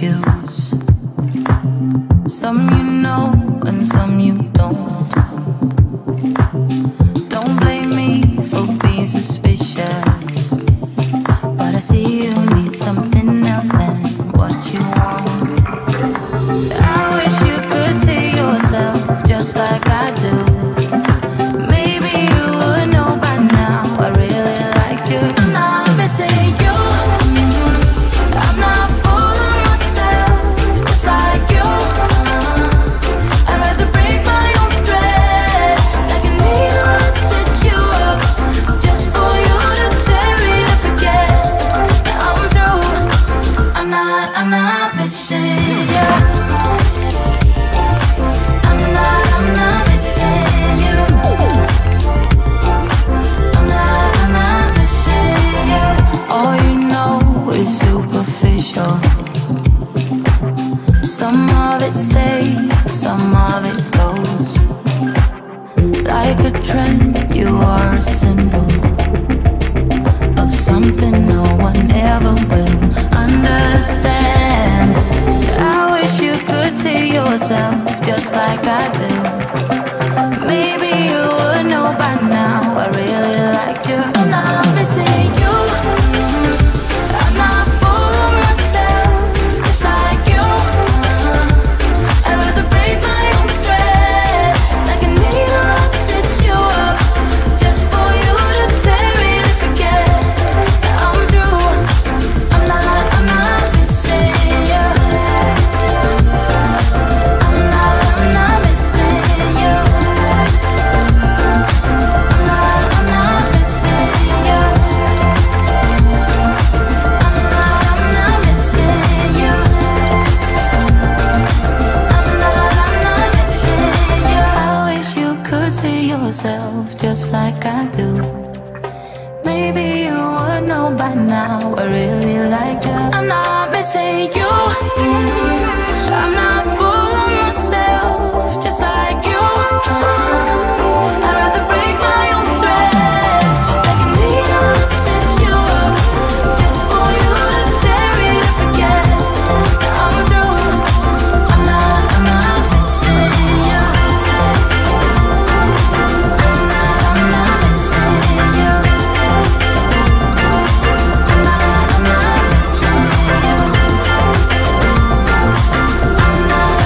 confused. Some you know and some you don't. Don't blame me for being suspicious, but I see you need something else than what you want. I wish you could see yourself just like I do. Maybe you would know by now I really liked you. I'm not missing you. I'm not fooling myself just like you. I'd rather break my own thread like a needle and stitch you up just for you to tear it up again. I'm through. I'm not missing you. I'm not missing you. I'm not missing you. All you know is superficial. Some of it stays, some of it goes. Like a trend, you are a symbol of something no one ever will understand. I wish you could see yourself just like I do. Maybe you would know by now I really liked you. I'm not missing you. I'm not fooling myself just like you. I'd rather break my own thread like a needle and stitch you up just for you to tear it up again. I'm through. I'm not missing you. I'm not missing you. I'm not missing you. I'm not missing you. I'm not missing you. I wish you could see yourself just like I do. Maybe you would know by now I really liked you. I'm not missing you. I'm not fooling myself just like you. I'd rather break my own thread like a needle and stitch you up just for you to tear it up again. I'm through. I'm not missing you. I'm not missing you. I'm not missing you. I'm not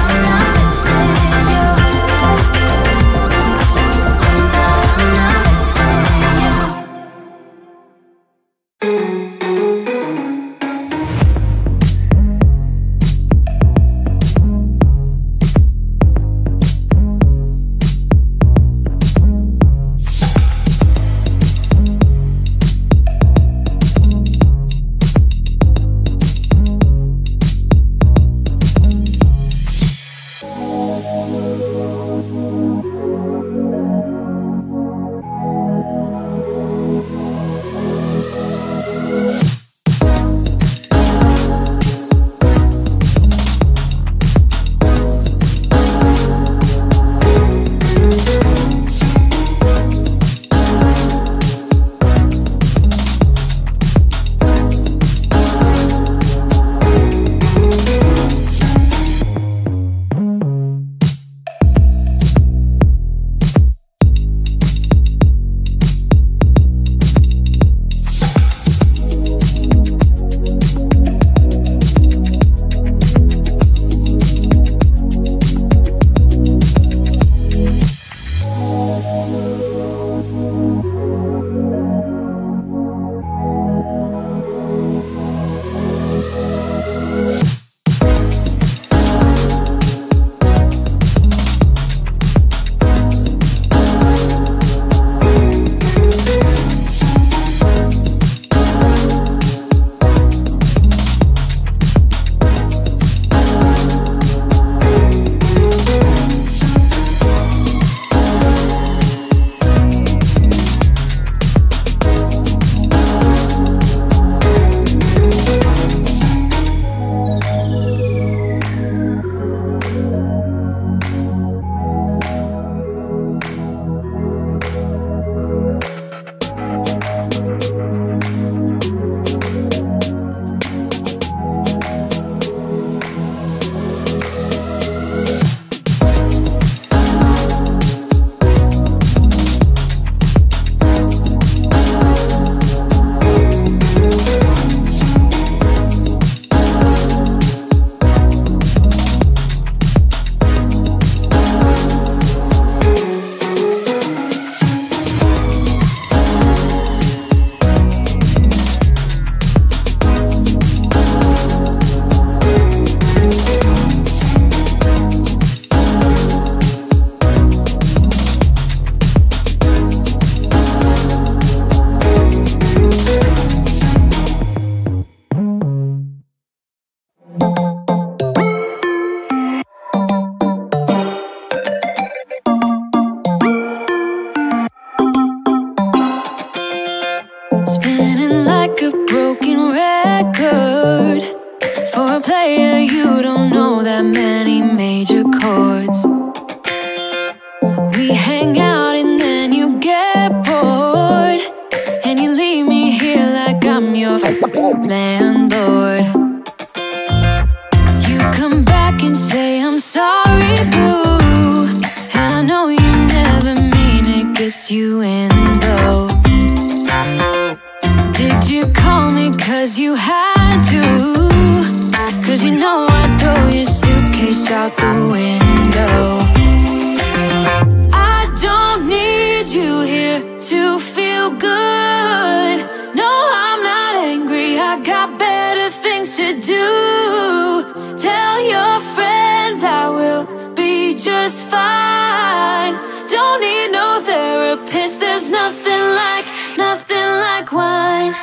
where you don't know that many major chords. We hang out and then you get bored, and you leave me here like I'm your landlord. You come back and say I'm sorry, boo, and I know you never mean it, gets you in though. Did you call me cause you had to? Cause you know I'd throw your suitcase out the window. I don't need you here to feel good. No, I'm not angry, I got better things to do. Tell your friends I will be just fine. Don't need no therapist, there's nothing like wine.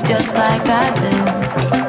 Just like I do.